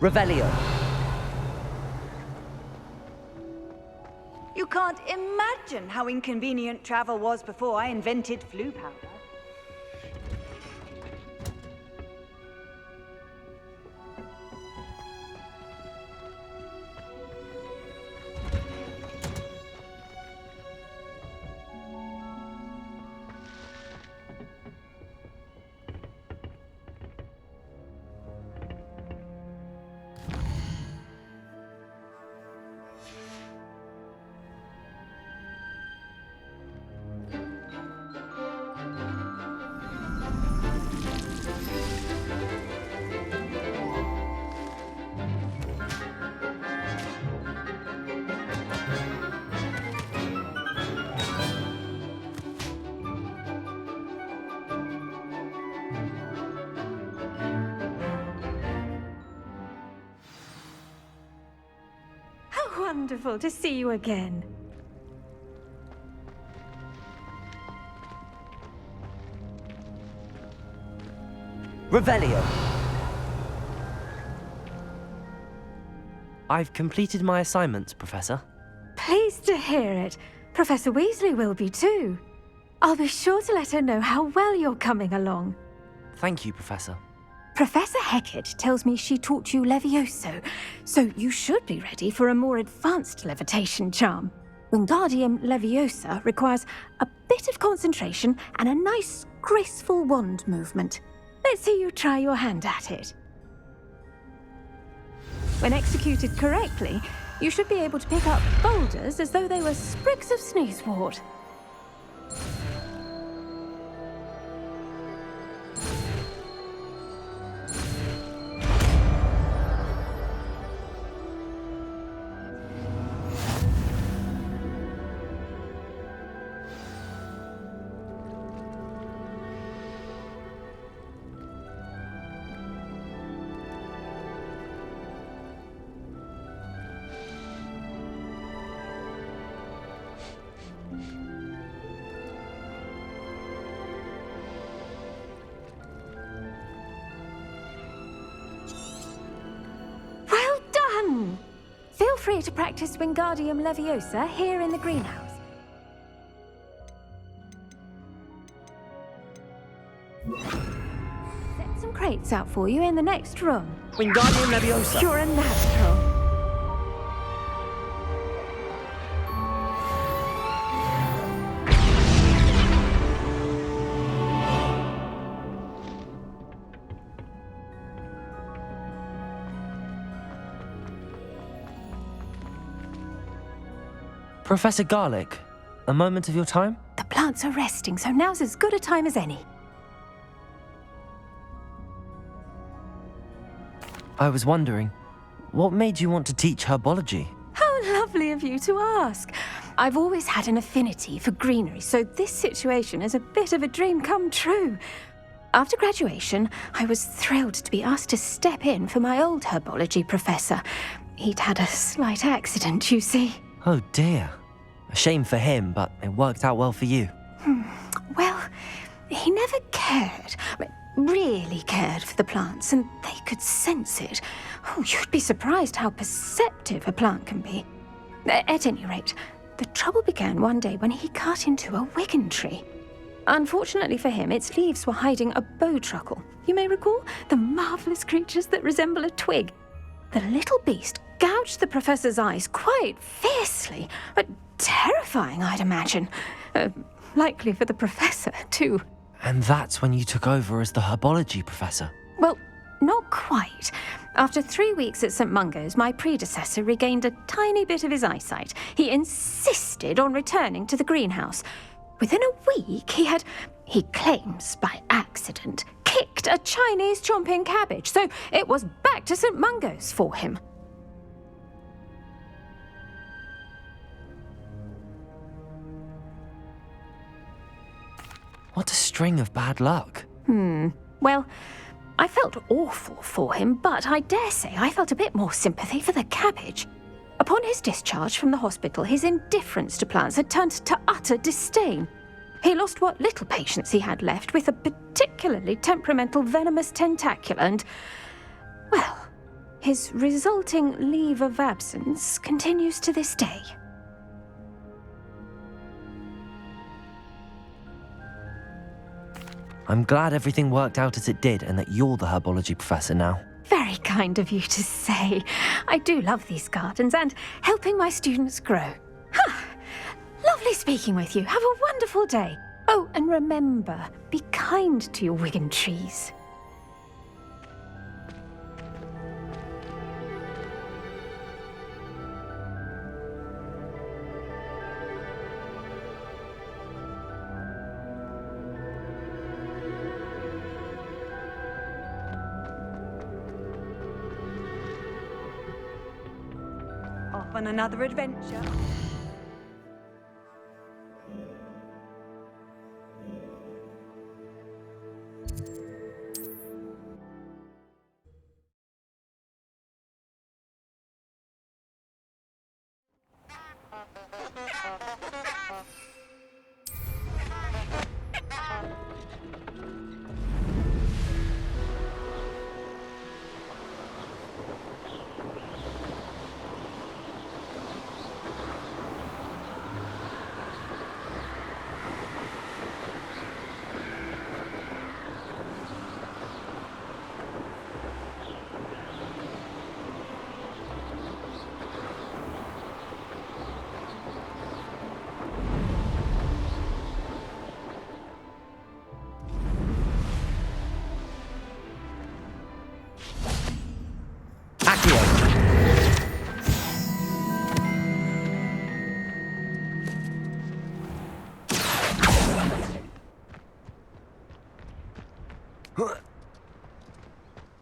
Revelio. You can't imagine how inconvenient travel was before I invented flu powder. Wonderful to see you again. Revelio. I've completed my assignments, Professor. Pleased to hear it. Professor Weasley will be too. I'll be sure to let her know how well you're coming along. Thank you, Professor. Professor Hecat tells me she taught you Levioso, so you should be ready for a more advanced levitation charm. Wingardium Leviosa requires a bit of concentration and a nice, graceful wand movement. Let's see you try your hand at it. When executed correctly, you should be able to pick up boulders as though they were sprigs of sneezewort. Feel free to practice Wingardium Leviosa here in the greenhouse. Set some crates out for you in the next room. Wingardium Leviosa. You're a natural. Professor Garlick, a moment of your time? The plants are resting, so now's as good a time as any. I was wondering, what made you want to teach herbology? How lovely of you to ask. I've always had an affinity for greenery, so this situation is a bit of a dream come true. After graduation, I was thrilled to be asked to step in for my old herbology professor. He'd had a slight accident, you see. Oh dear. A shame for him, but it worked out well for you. Well, he never really cared for the plants, and they could sense it. Oh, you'd be surprised how perceptive a plant can be. At any rate, the trouble began one day when he cut into a Wigan tree. Unfortunately for him, its leaves were hiding a bowtruckle. You may recall the marvellous creatures that resemble a twig. The little beast gouged the professor's eyes quite fiercely, but terrifying, I'd imagine. Likely for the professor, too. And that's when you took over as the herbology professor? Well, not quite. After 3 weeks at St. Mungo's, my predecessor regained a tiny bit of his eyesight. He insisted on returning to the greenhouse. Within a week, he claims by accident, kicked a Chinese chomping cabbage, so it was back to St. Mungo's for him. What a string of bad luck. Well, I felt awful for him, but I dare say I felt a bit more sympathy for the cabbage. Upon his discharge from the hospital, his indifference to plants had turned to utter disdain. He lost what little patience he had left with a particularly temperamental venomous tentacula and, well, His resulting leave of absence continues to this day. I'm glad everything worked out as it did and that you're the herbology professor now. Very kind of you to say. I do love these gardens and helping my students grow. Lovely speaking with you. Have a wonderful day. Oh, and remember, be kind to your Wigan trees. Off on another adventure.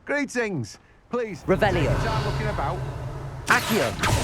Greetings. Please. Revelio. Start looking about. Accio!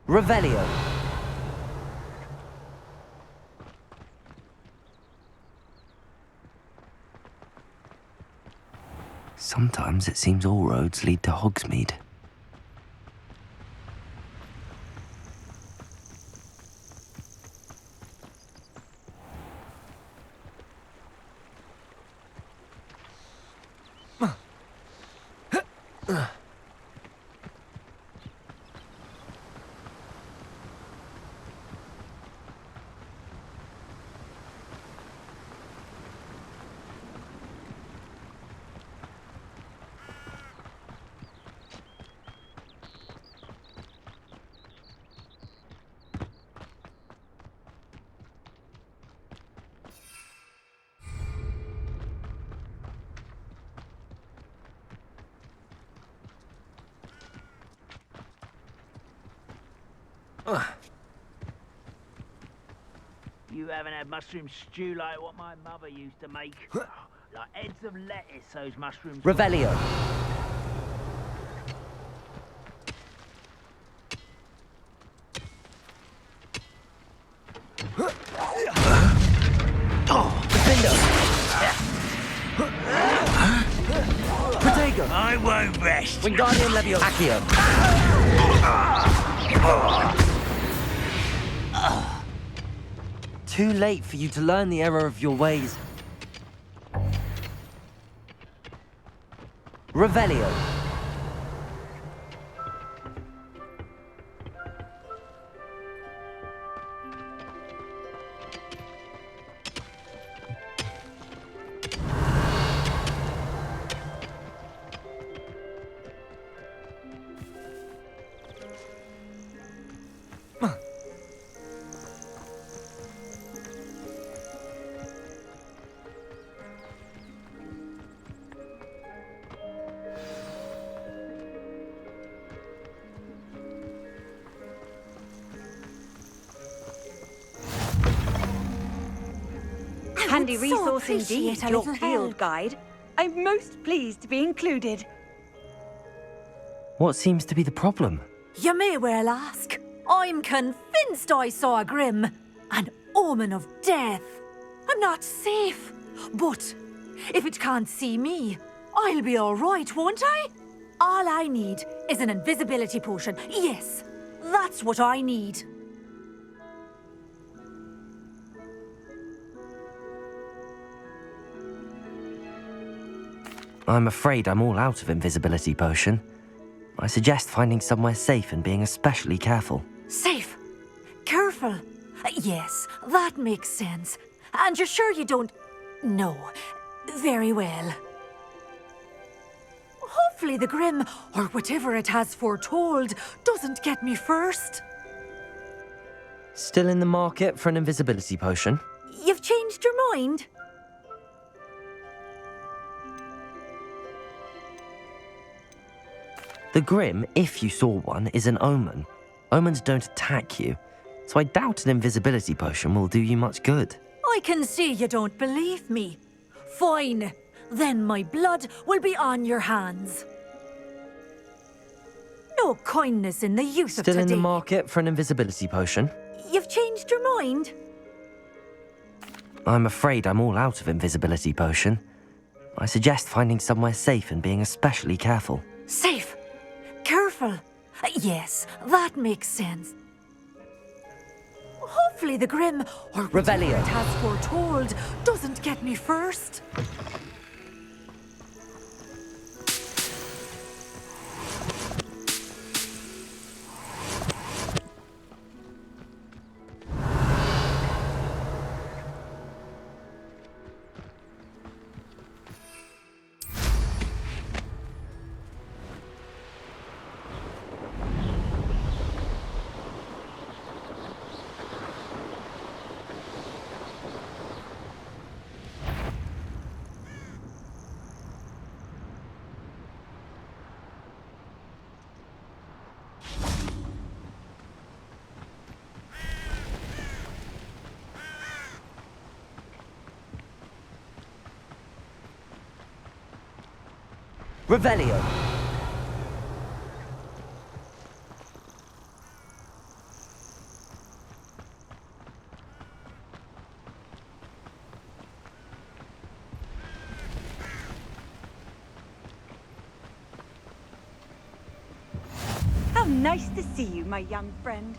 Revelio. Sometimes it seems all roads lead to Hogsmeade. You haven't had mushroom stew like what my mother used to make. Like heads of lettuce, those mushrooms. Revelio. Protego. I won't rest. Wingardium Leviosa. Accio. Too late for you to learn the error of your ways. Revelio. handy would so resource appreciate indeed, a your little field help. guide. I'm most pleased to be included. What seems to be the problem? You may well ask. I'm convinced I saw a grim, an omen of death. I'm not safe, but if it can't see me, I'll be all right, won't I? All I need is an invisibility potion. Yes, that's what I need. I'm afraid I'm all out of invisibility potion. I suggest finding somewhere safe and being especially careful. Safe. Careful. Yes, that makes sense. And you're sure you don't... No. Very well. Hopefully the Grim, or whatever it has foretold, doesn't get me first. Still in the market for an invisibility potion? You've changed your mind? The Grim, if you saw one, is an omen. Omens don't attack you, so I doubt an invisibility potion will do you much good. I can see you don't believe me. Fine. Then my blood will be on your hands. No kindness in the youth of today. Still in the market for an invisibility potion? You've changed your mind? I'm afraid I'm all out of invisibility potion. I suggest finding somewhere safe and being especially careful. Safe. Careful. Yes, that makes sense. Hopefully the Grim, or whatever Revelio. it has foretold, doesn't get me first. Revelio. How nice to see you, my young friend.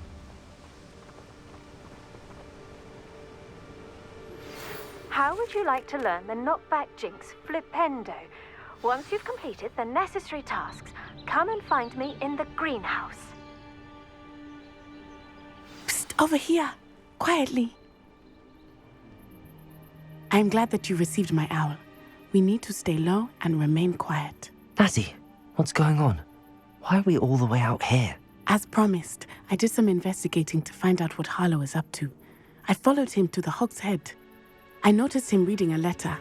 How would you like to learn the knockback jinx flipendo? Once you've completed the necessary tasks, come and find me in the greenhouse. Psst, over here. Quietly. I'm glad that you received my owl. We need to stay low and remain quiet. Natty, what's going on? Why are we all the way out here? As promised, I did some investigating to find out what Harlow is up to. I followed him to the Hog's Head. I noticed him reading a letter.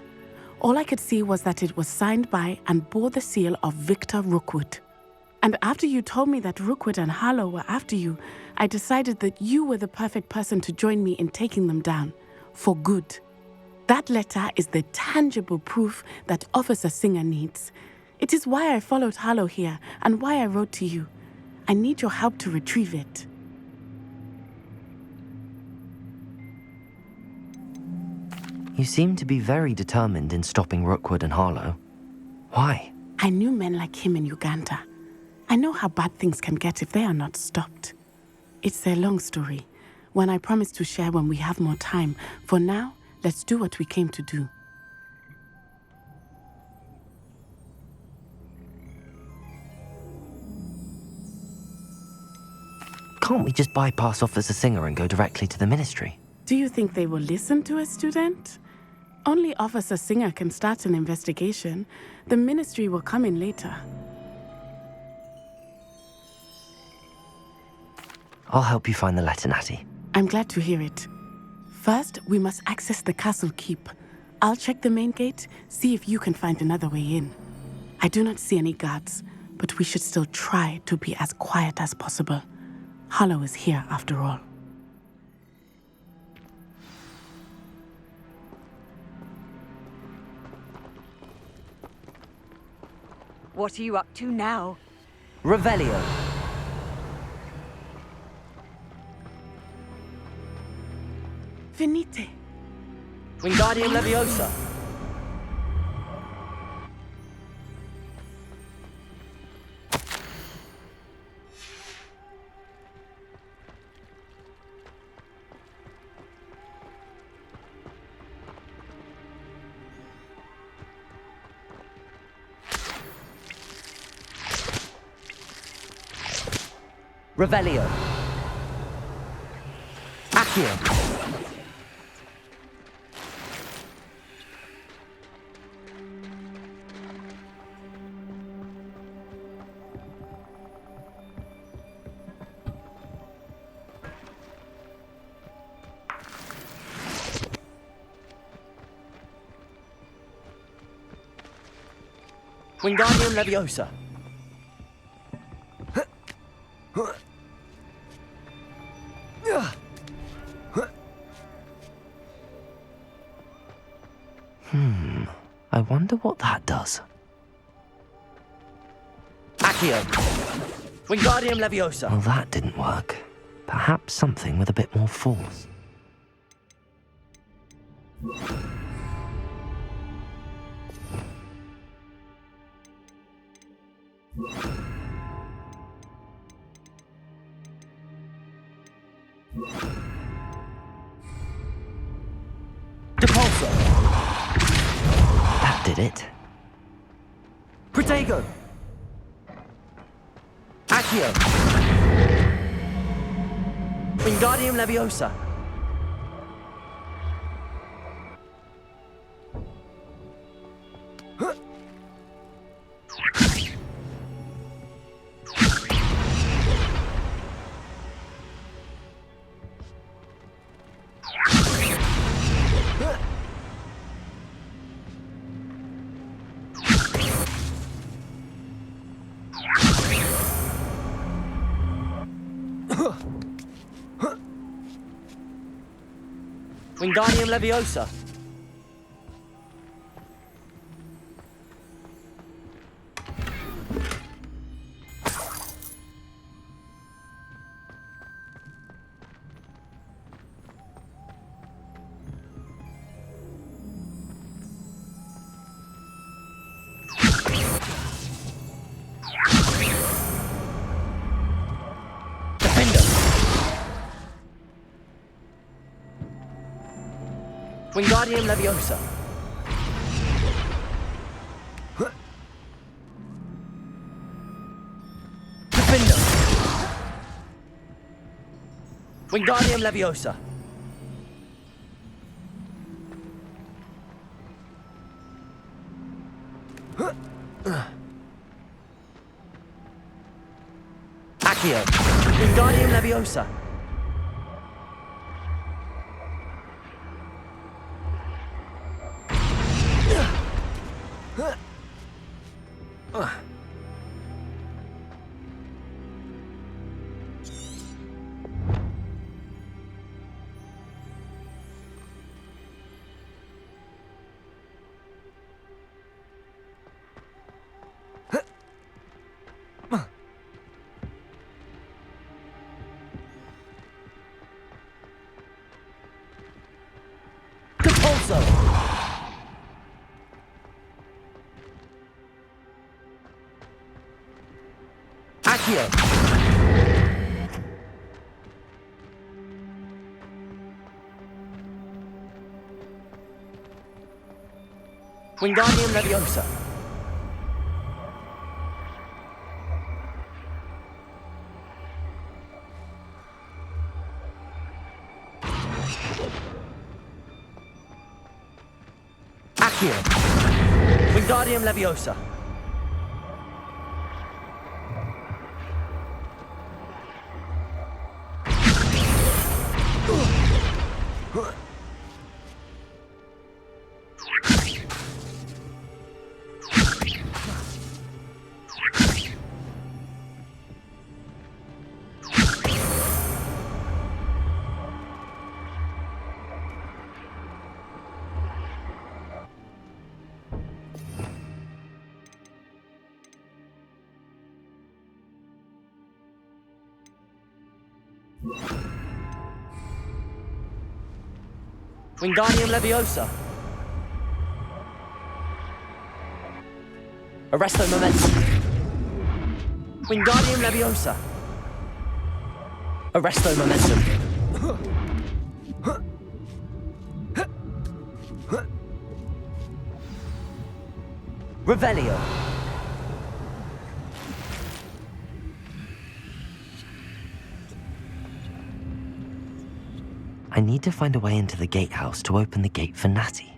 All I could see was that it was signed by and bore the seal of Victor Rookwood. And after you told me that Rookwood and Harlow were after you, I decided that you were the perfect person to join me in taking them down. For good. That letter is the tangible proof that Officer Singer needs. It is why I followed Harlow here and why I wrote to you. I need your help to retrieve it. You seem to be very determined in stopping Rookwood and Harlow. Why? I knew men like him in Uganda. I know how bad things can get if they are not stopped. It's a long story, one I promise to share when we have more time. For now, let's do what we came to do. Can't we just bypass Officer Singer and go directly to the ministry? Do you think they will listen to a student? Only Officer Singer can start an investigation. The ministry will come in later. I'll help you find the letter, Natty. I'm glad to hear it. First, we must access the castle keep. I'll check the main gate, see if you can find another way in. I do not see any guards, but we should still try to be as quiet as possible. Harlow is here after all. What are you up to now? Revelio. Venite. Wingardium Leviosa. Revelio. Accio. Wingardium Leviosa. I wonder what that does. Accio. Wingardium Leviosa. Well, that didn't work. Perhaps something with a bit more force. Depulso. That did it. Protego. Accio. Wingardium Leviosa. Wingardium Leviosa. Wingardium Leviosa. Defender. Wingardium Leviosa. Accio. Wingardium Leviosa. Depulso. Accio. Wingardium Leviosa. Accio. Wingardium Leviosa. Wingardium Leviosa. Arresto Momentum. Wingardium Leviosa. Arresto Momentum. Revelio. I need to find a way into the gatehouse to open the gate for Natty.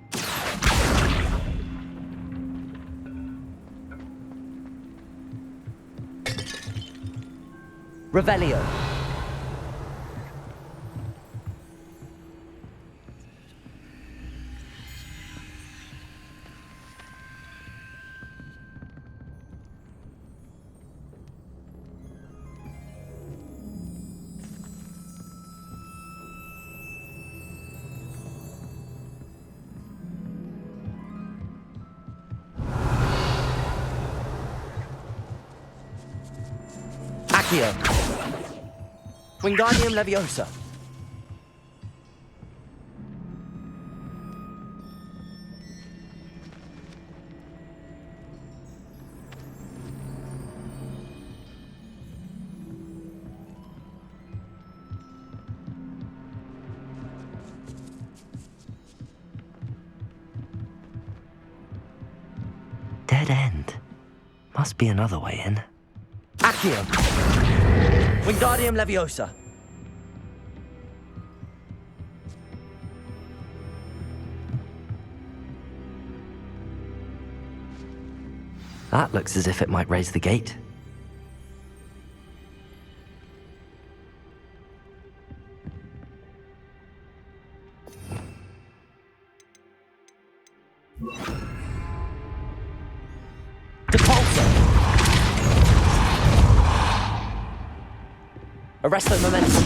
Revelio. Accio. Wingardium Leviosa. Dead end. Must be another way in. Accio. Wingardium Leviosa. That looks as if it might raise the gate. Depulso. Arresto Momentum.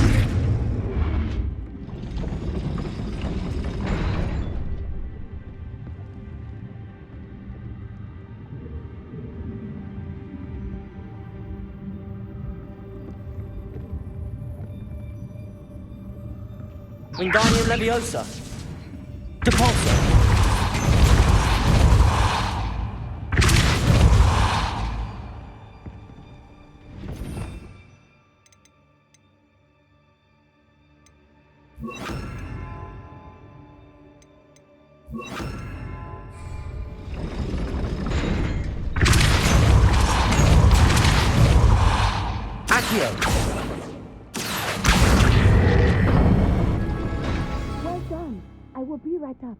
Wingardium Leviosa. Depulso. Accio. Well done. I will be right up.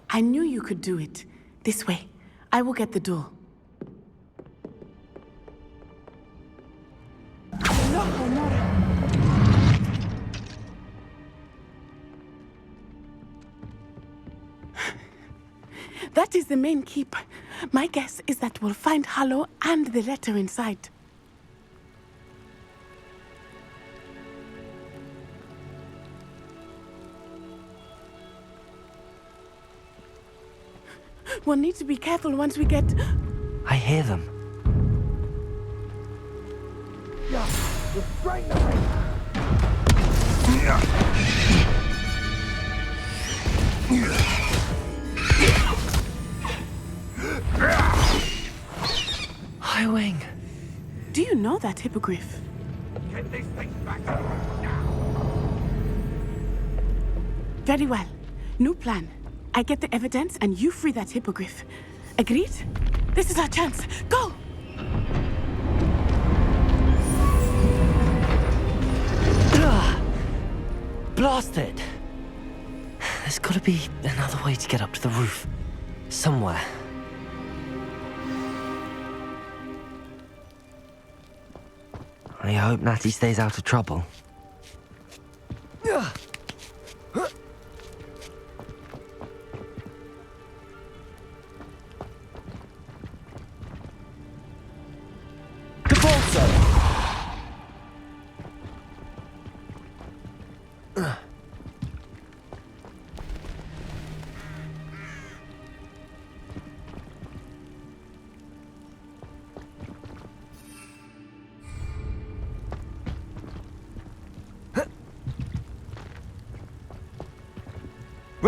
I knew you could do it. This way. I will get the door. That is the main keep. My guess is that we'll find Harlow and the letter inside. We'll need to be careful once we get... I hear them. Yeah, just straighten away. Highwing. Do you know that hippogriff? Get these things back now. Very well. New plan. I get the evidence and you free that hippogriff. Agreed? This is our chance. Go! Blasted! There's gotta be another way to get up to the roof. Somewhere. I hope Natty stays out of trouble.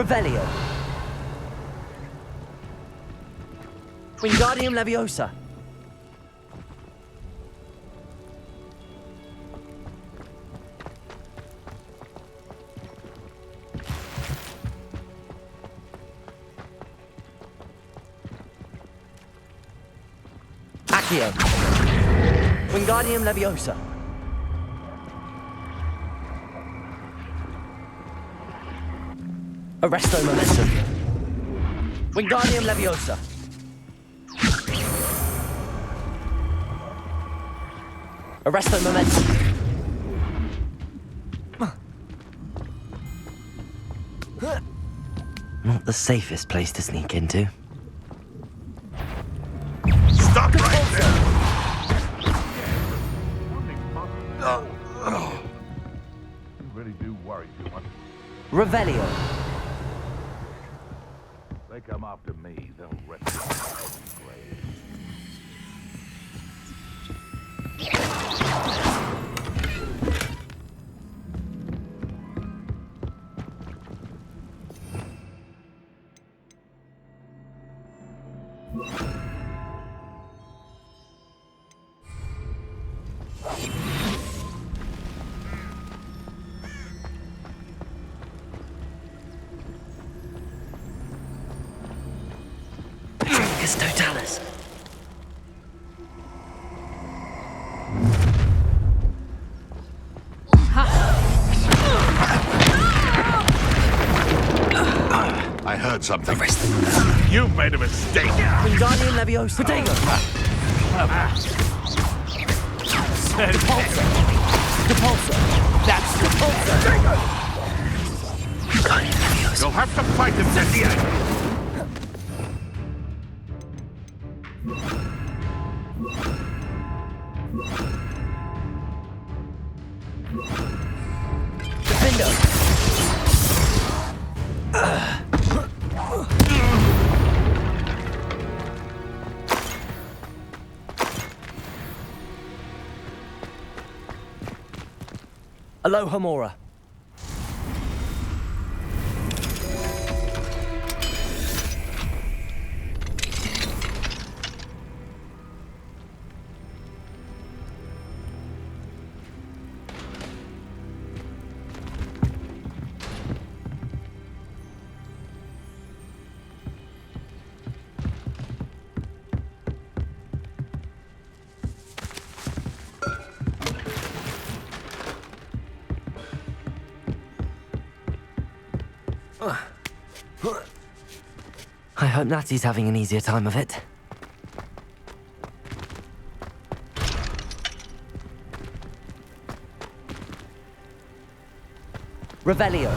Revelio. Wingardium Leviosa. Accio. Wingardium Leviosa. Arresto Momentum. Wingardium Leviosa. Arresto Momentum. Not the safest place to sneak into. Stop right there! You really do worry too much. Revelio. They come after me, they'll rip me off the grave. Trincus Totalis. I heard something. Arrest them. You made a mistake. Wingardium Leviosa. Protego. Repulsor. Repulsor. That's Repulsor. Wingardium Leviosa. You'll have to fight him to the end. Defender. Aloha Mora. I hope Natty's having an easier time of it. Revelio.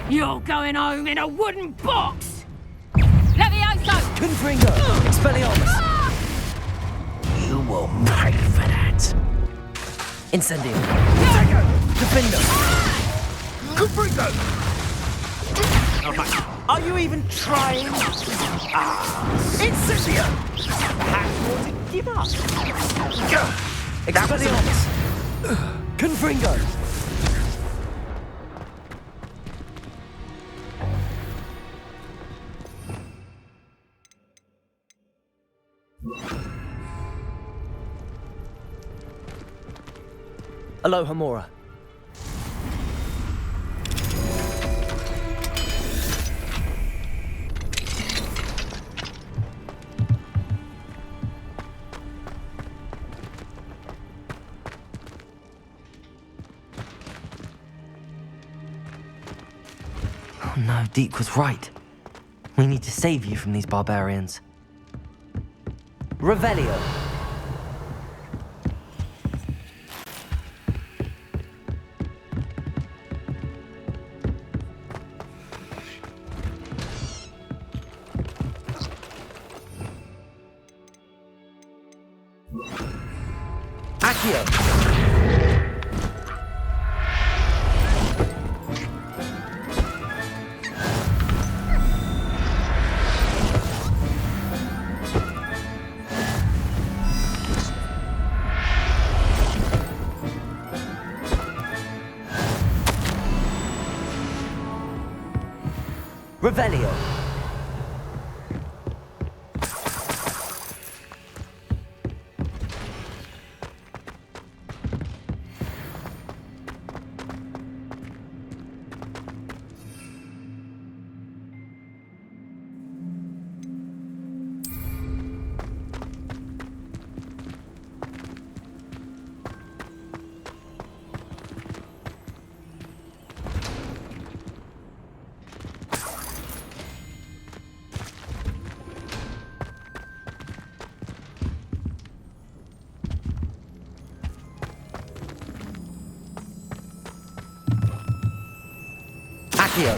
You're going home in a wooden box! Levioso! Confringo. Expelliarmus. You will pay for that. Incendio. Defender. Confringo! Are you even trying? Incendio. Perhaps you want to give up. Expelliarmus. Confringo. Aloha Mora. Oh no, Deke was right. We need to save you from these barbarians. Revelio. Accio! Revelio. Accio.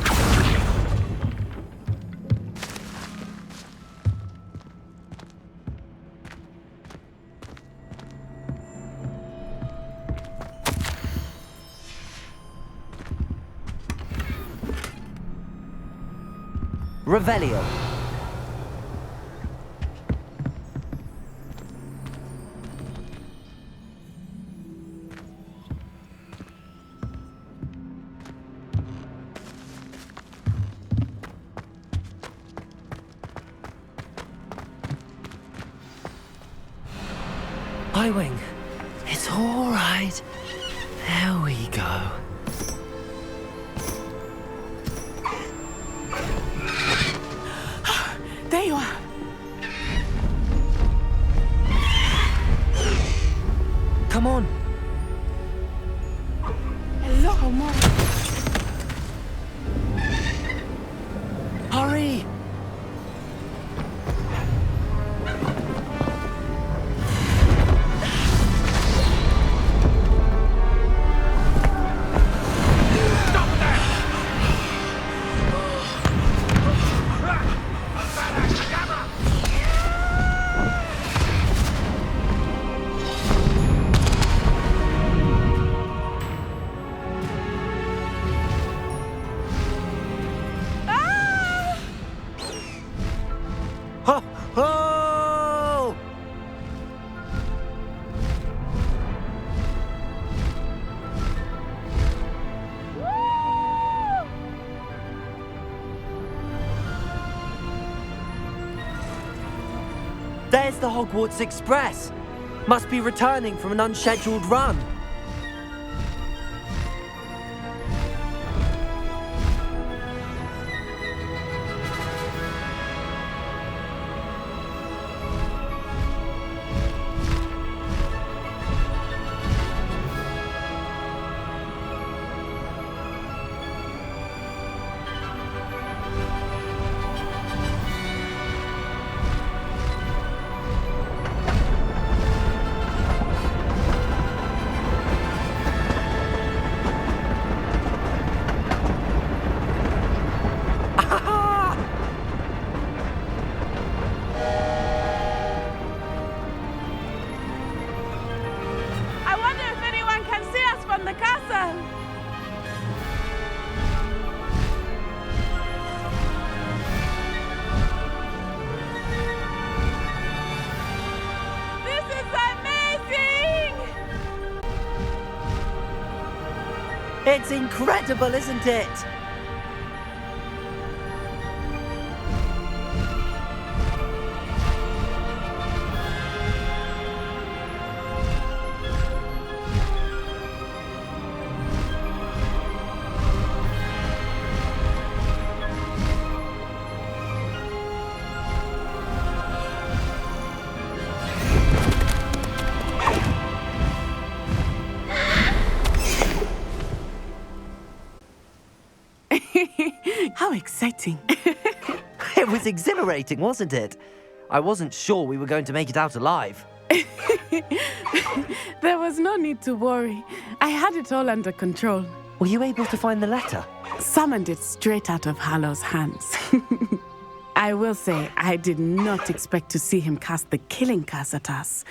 Revelio. Wing, it's all right. There we go. There you are. Come on. Hello, Mom. Hurry. Ho! Ho! There's the Hogwarts Express. Must be returning from an unscheduled run. It's incredible, isn't it? How exciting. It was exhilarating, wasn't it? I wasn't sure we were going to make it out alive. There was no need to worry. I had it all under control. Were you able to find the letter? Summoned it straight out of Hallow's hands. I will say, I did not expect to see him cast the killing curse at us.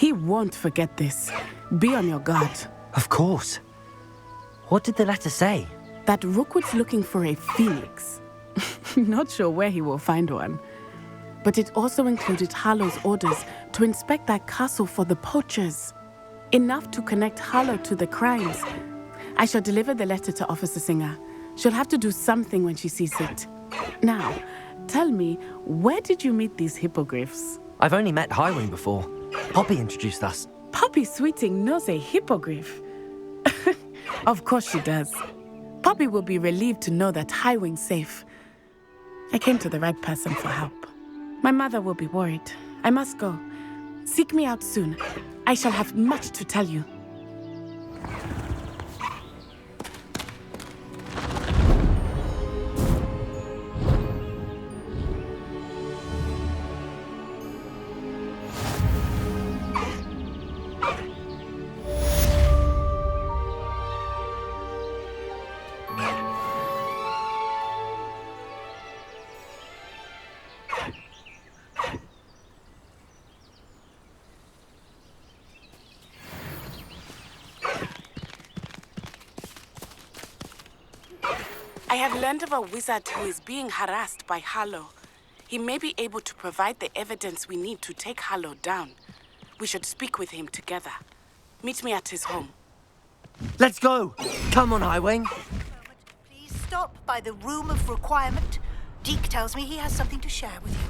He won't forget this. Be on your guard. Of course. What did the letter say? That Rookwood's looking for a phoenix. Not sure where he will find one. But it also included Harlow's orders to inspect that castle for the poachers. Enough to connect Harlow to the crimes. I shall deliver the letter to Officer Singer. She'll have to do something when she sees it. Now, tell me, where did you meet these hippogriffs? I've only met Highwing before. Poppy introduced us. Poppy Sweeting knows a hippogriff. Of course she does. Poppy will be relieved to know that Highwing's safe. I came to the right person for help. My mother will be worried. I must go. Seek me out soon. I shall have much to tell you. I have learned of a wizard who is being harassed by Harlow. He may be able to provide the evidence we need to take Harlow down. We should speak with him together. Meet me at his home. Let's go! Come on, Highwing. Please stop by the Room of Requirement. Deke tells me he has something to share with you.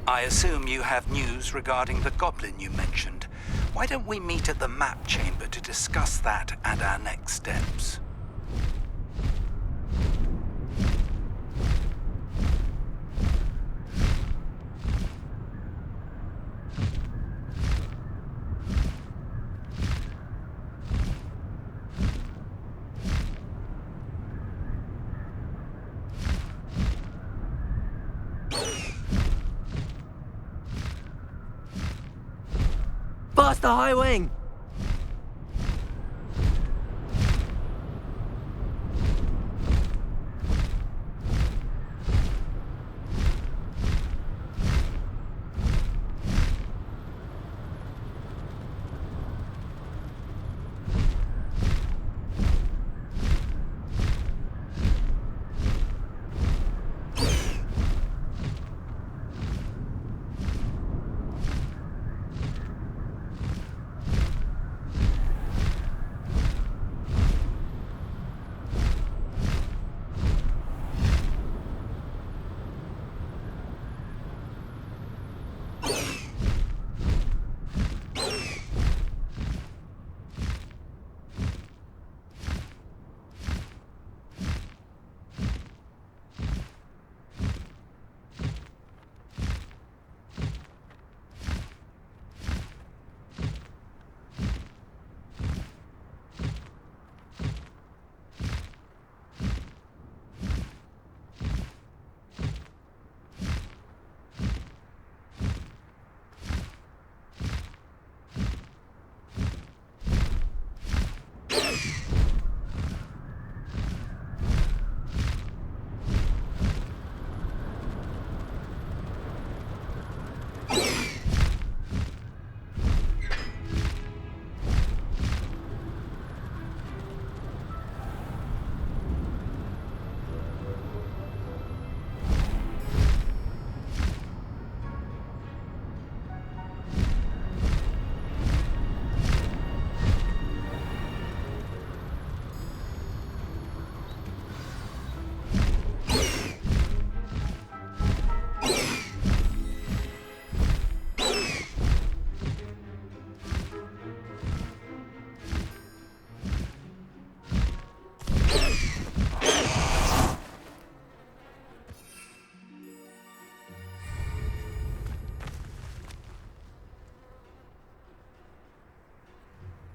I assume you have news regarding the goblin you mentioned. Why don't we meet at the map chamber to discuss that and our next steps? Faster, Highwing!